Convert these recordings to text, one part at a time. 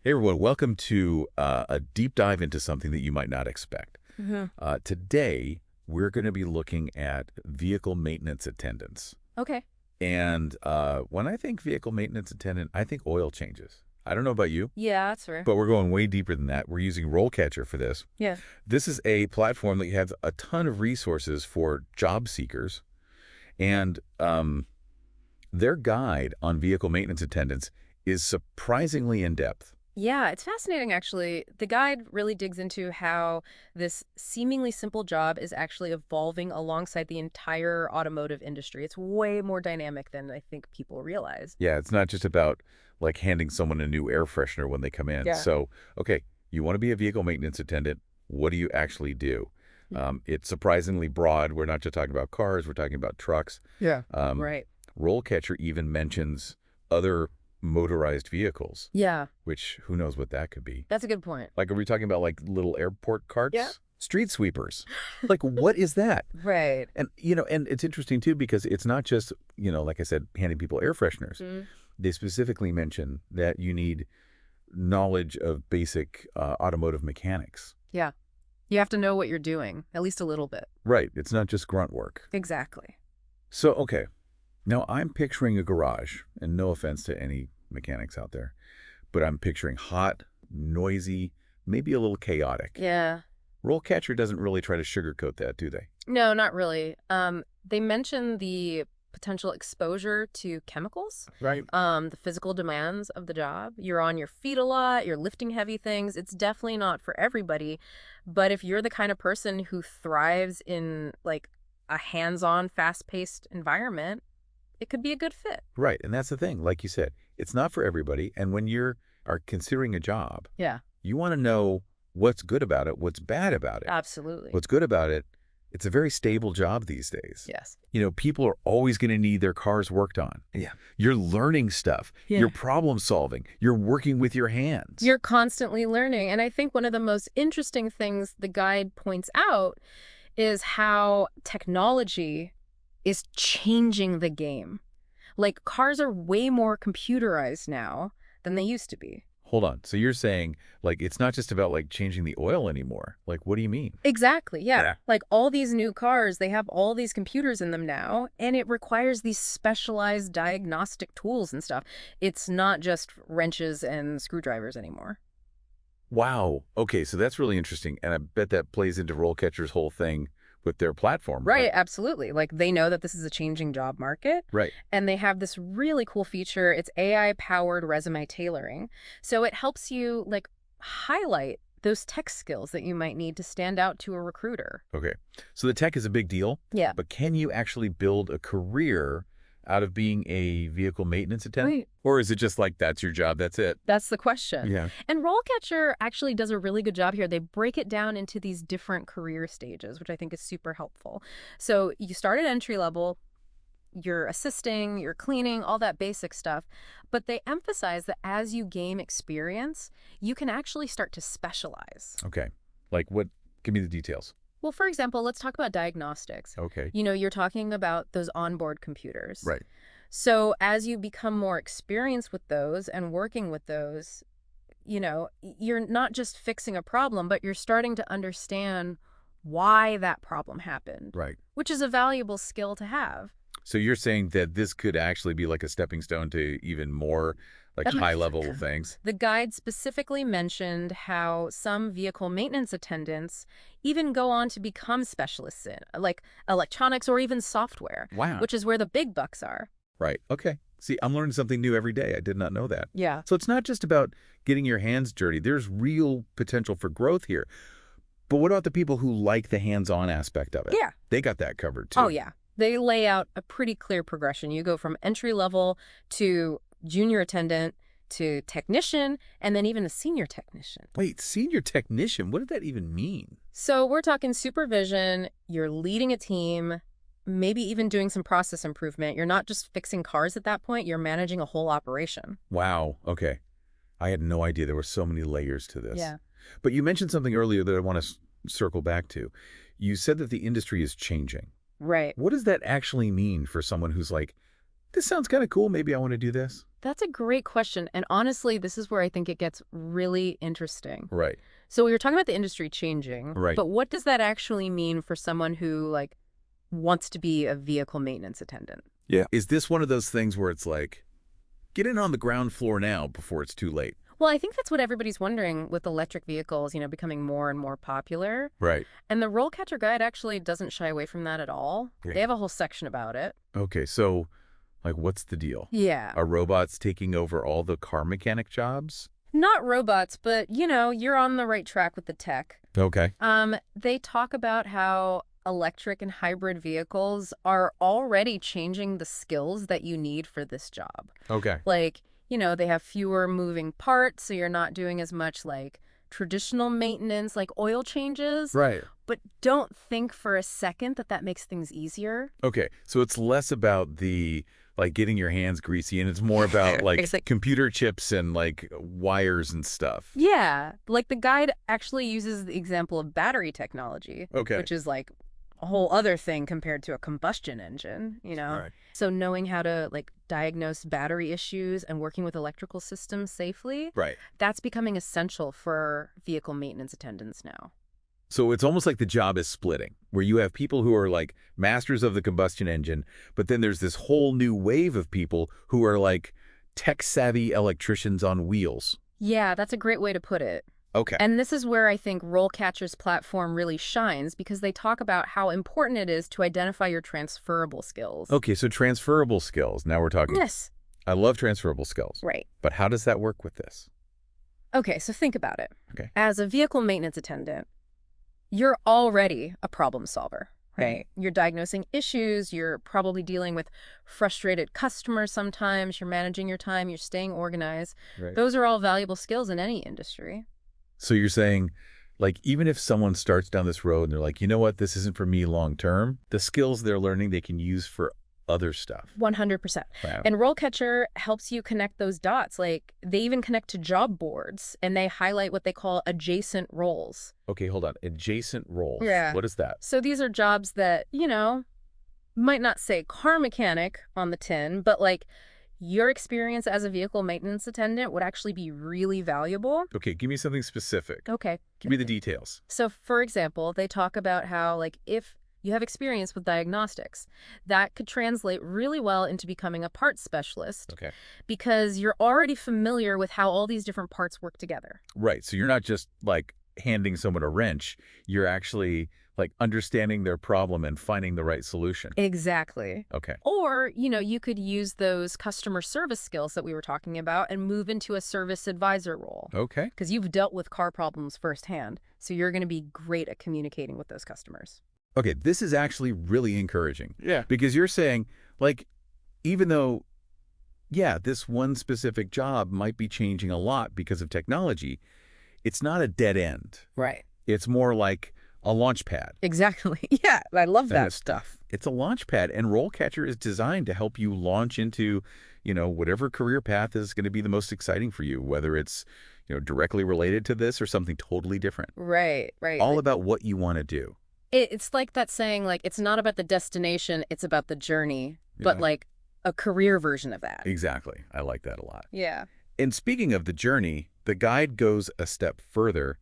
Hey everyone, welcome to a deep dive into something that you might not expect. Today, we're going to be looking at vehicle maintenance attendants. Okay. And when I think vehicle maintenance attendant, I think oil changes. I don't know about you, Yeah, that's fair. but we're going way deeper than that. We're using RoleCatcher for this. Yeah. This is a platform that has a ton of resources for job seekers. And their guide on vehicle maintenance attendants is surprisingly in-depth. Yeah, it's fascinating, actually. The guide really digs into how this seemingly simple job is actually evolving alongside the entire automotive industry. It's way more dynamic than I think people realize. Yeah, it's not just about like handing someone a new air freshener when they come in. Yeah. So, okay, you want to be a vehicle maintenance attendant. What do you actually do? It's surprisingly broad. We're not just talking about cars. We're talking about trucks. Yeah. Um, Right. RoleCatcher even mentions other motorized vehicles, Yeah, which who knows what that could be. that's a good point. Like, are we talking about like little airport carts? Yeah. Street sweepers. Like, what is that? Right. And it's interesting too because it's not just, like I said, handing people air fresheners. Mm. They specifically mention that you need knowledge of basic automotive mechanics. Yeah. You have to know what you're doing, at least a little bit. Right. It's not just grunt work. Exactly. So, okay. Now, I'm picturing a garage, and no offense to any mechanics out there, but I'm picturing hot, noisy, maybe a little chaotic. Yeah. RoleCatcher doesn't really try to sugarcoat that, do they? No, not really. They mention the potential exposure to chemicals. Right. The physical demands of the job. You're on your feet a lot, you're lifting heavy things. It's definitely not for everybody. But if you're the kind of person who thrives in like a hands-on, fast-paced environment, it could be a good fit. Right. And that's the thing. Like you said, it's not for everybody. And when are considering a job, Yeah, you want to know what's good about it, what's bad about it. absolutely. What's good about it, it's a very stable job these days. Yes. People are always going to need their cars worked on. Yeah. You're learning stuff. Yeah. You're problem solving. You're working with your hands. You're constantly learning. And I think one of the most interesting things the guide points out is how technology is changing the game. Like, cars are way more computerized now than they used to be. Hold on. So you're saying, like, it's not just about, like, changing the oil anymore. Like, what do you mean? Exactly, yeah. Yeah. Like, all these new cars, they have all these computers in them now, and it requires these specialized diagnostic tools and stuff. It's not just wrenches and screwdrivers anymore. Wow. Okay, so that's really interesting. And I bet that plays into RoleCatcher's whole thing with their platform. Right, absolutely. Like, they know that this is a changing job market. Right. And they have this really cool feature. It's AI-powered resume tailoring. So it helps you, like, highlight those tech skills that you might need to stand out to a recruiter. Okay. So the tech is a big deal. Yeah. But can you actually build a career out of being a vehicle maintenance attendant? Right. Or is it just like, that's your job, that's it? That's the question. Yeah. And RoleCatcher actually does a really good job here. They break it down into these different career stages, which I think is super helpful. So you start at entry level, you're assisting, you're cleaning, all that basic stuff. But they emphasize that as you gain experience, you can actually start to specialize. Okay. Like what? Give me the details. Well, for example, let's talk about diagnostics. Okay. You're talking about those onboard computers. Right. So as you become more experienced with those and working with those, you're not just fixing a problem, but you're starting to understand why that problem happened, Right. which is a valuable skill to have. So you're saying that this could actually be like a stepping stone to even more like Um, high-level things? The guide specifically mentioned how some vehicle maintenance attendants even go on to become specialists in, like electronics or even software, Wow. which is where the big bucks are. Right. Okay. See, I'm learning something new every day. I did not know that. Yeah. So it's not just about getting your hands dirty. There's real potential for growth here. But what about the people who like the hands-on aspect of it? Yeah. They got that covered too. Oh, yeah. They lay out a pretty clear progression. You go from entry level to junior attendant to technician, and then even a senior technician. Wait, senior technician, what did that even mean? So we're talking supervision, you're leading a team, maybe even doing some process improvement. You're not just fixing cars at that point, you're managing a whole operation. Wow. Okay. I had no idea there were so many layers to this. Yeah. But you mentioned something earlier that I want to circle back to. You said that the industry is changing. Right. What does that actually mean for someone who's like this sounds kind of cool. Maybe I want to do this. That's a great question. And honestly, this is where I think it gets really interesting. Right. So we were talking about the industry changing, Right. but what does that actually mean for someone who like wants to be a vehicle maintenance attendant? Yeah. Is this one of those things where it's like, get in on the ground floor now before it's too late? Well, I think that's what everybody's wondering with electric vehicles, becoming more and more popular. Right. And the RoleCatcher guide actually doesn't shy away from that at all. Yeah. They have a whole section about it. Okay, so, like, what's the deal? Yeah. Are robots taking over all the car mechanic jobs? Not robots, but, you're on the right track with the tech. Okay. They talk about how electric and hybrid vehicles are already changing the skills that you need for this job. Okay. Like, they have fewer moving parts, so you're not doing as much like traditional maintenance, like oil changes. Right. But don't think for a second that that makes things easier. Okay, so it's less about the, like, getting your hands greasy, and it's more about, like, computer chips and, like, wires and stuff. Yeah. Like the guide actually uses the example of battery technology. Okay. Which is like a whole other thing compared to a combustion engine, Right. So knowing how to like diagnose battery issues and working with electrical systems safely, Right. that's becoming essential for vehicle maintenance attendants now. So it's almost like the job is splitting, where you have people who are, like, masters of the combustion engine, but then there's this whole new wave of people who are, like, tech-savvy electricians on wheels. Yeah, that's a great way to put it. Okay. And this is where I think RoleCatcher's platform really shines because they talk about how important it is to identify your transferable skills. Okay, so transferable skills. Now we're talking. Yes. I love transferable skills. Right. But how does that work with this? Okay, so think about it. Okay. As a vehicle maintenance attendant, you're already a problem solver, right? You're diagnosing issues, you're probably dealing with frustrated customers sometimes, you're managing your time, you're staying organized. Right. Those are all valuable skills in any industry. So you're saying, like, even if someone starts down this road and they're like, you know what, this isn't for me long term, the skills they're learning they can use for other stuff. 100%. Wow. And RoleCatcher helps you connect those dots. Like, they even connect to job boards, and they highlight what they call adjacent roles. Okay, hold on. Adjacent roles. Yeah. What is that? So these are jobs that, might not say car mechanic on the tin, but like your experience as a vehicle maintenance attendant would actually be really valuable. Okay, give me something specific. Okay. Give me the details. So, for example, they talk about how, like, if you have experience with diagnostics, that could translate really well into becoming a parts specialist. Okay. Because you're already familiar with how all these different parts work together. Right. So you're not just, like, handing someone a wrench. You're actually, like, understanding their problem and finding the right solution. Exactly. Okay. Or, you could use those customer service skills that we were talking about and move into a service advisor role. Okay. Because you've dealt with car problems firsthand. So you're going to be great at communicating with those customers. Okay, this is actually really encouraging. Yeah. Because you're saying, like, even though, yeah, this one specific job might be changing a lot because of technology, it's not a dead end. Right. It's more like a launch pad. Exactly. Yeah, I love that stuff. It's a launch pad, and RoleCatcher is designed to help you launch into, whatever career path is going to be the most exciting for you, whether it's, directly related to this or something totally different. Right, right. All about what you want to do. It's like that saying, like, it's not about the destination, it's about the journey, but Yeah. like a career version of that. Exactly. I like that a lot. Yeah. And speaking of the journey, the guide goes a step further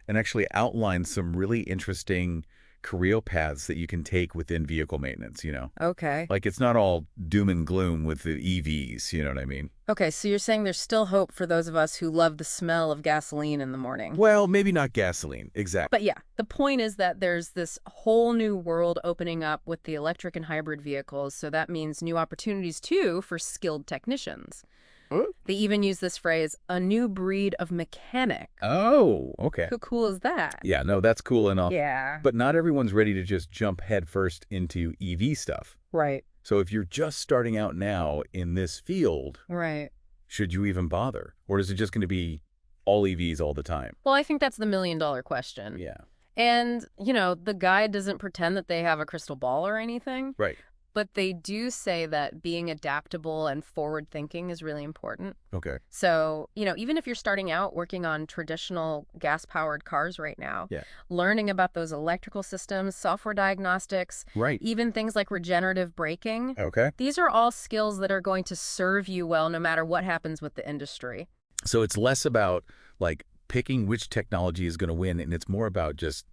and actually outlines some really interesting career paths that you can take within vehicle maintenance, Okay. Like, it's not all doom and gloom with the EVs, you know what I mean? Okay, so you're saying there's still hope for those of us who love the smell of gasoline in the morning. Well, maybe not gasoline. Exactly. But yeah, the point is that there's this whole new world opening up with the electric and hybrid vehicles, so that means new opportunities too for skilled technicians. Huh? They even use this phrase, a new breed of mechanic. Oh, okay. How cool is that? Yeah, no, that's cool and all. Yeah. But not everyone's ready to just jump headfirst into EV stuff. Right. So if you're just starting out now in this field, Right. should you even bother? Or is it just going to be all EVs all the time? Well, I think that's the million-dollar question. Yeah. And, the guide doesn't pretend that they have a crystal ball or anything. Right. but they do say that being adaptable and forward-thinking is really important. Okay. So, even if you're starting out working on traditional gas-powered cars right now, Yeah. learning about those electrical systems, software diagnostics, Right. even things like regenerative braking, Okay. these are all skills that are going to serve you well no matter what happens with the industry. So it's less about like picking which technology is going to win, and it's more about just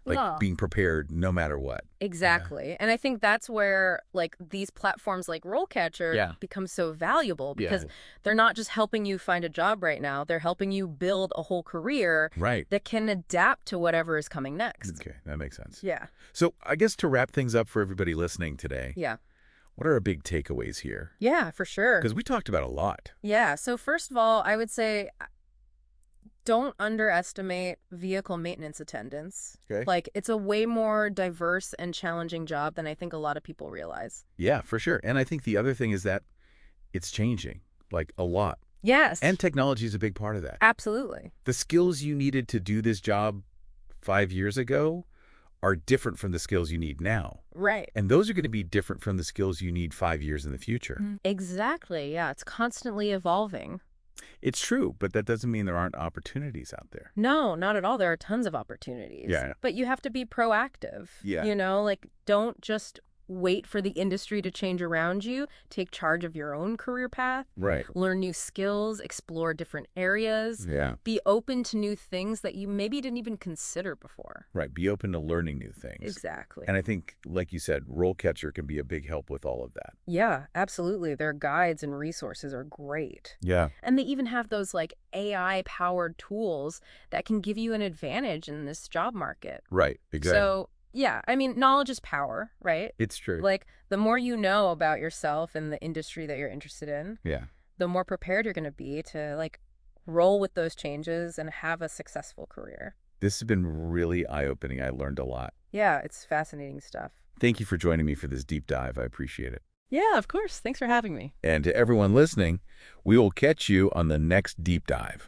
like Yeah. being prepared no matter what. Exactly. And I think that's where these platforms like RoleCatcher become so valuable because they're not just helping you find a job right now, they're helping you build a whole career Right. that can adapt to whatever is coming next. Okay, that makes sense. Yeah. So I guess to wrap things up for everybody listening today, Yeah. what are our big takeaways here? Yeah, for sure. Because we talked about a lot. Yeah. So first of all, I would say don't underestimate vehicle maintenance attendants. Okay. It's a way more diverse and challenging job than I think a lot of people realize. Yeah, for sure. And I think the other thing is that it's changing, like a lot. Yes. And technology is a big part of that. Absolutely. The skills you needed to do this job 5 years ago are different from the skills you need now. Right. And those are going to be different from the skills you need 5 years in the future. Exactly. Yeah. It's constantly evolving. It's true, but that doesn't mean there aren't opportunities out there. No, not at all. There are tons of opportunities. Yeah. But you have to be proactive. Yeah. Don't just wait for the industry to change around you. Take charge of your own career path. Right. Learn new skills, explore different areas. Yeah. Be open to new things that you maybe didn't even consider before. Right. Be open to learning new things. Exactly. And I think, like you said, RoleCatcher can be a big help with all of that. Yeah, absolutely. Their guides and resources are great. Yeah. And they even have those AI-powered tools that can give you an advantage in this job market. Right. Exactly. So, yeah, I mean, knowledge is power, right? It's true. The more you know about yourself and the industry that you're interested in, Yeah. the more prepared you're going to be to roll with those changes and have a successful career. This has been really eye-opening. I learned a lot. Yeah, it's fascinating stuff. Thank you for joining me for this deep dive. I appreciate it. Yeah, of course. Thanks for having me. And to everyone listening, we will catch you on the next deep dive.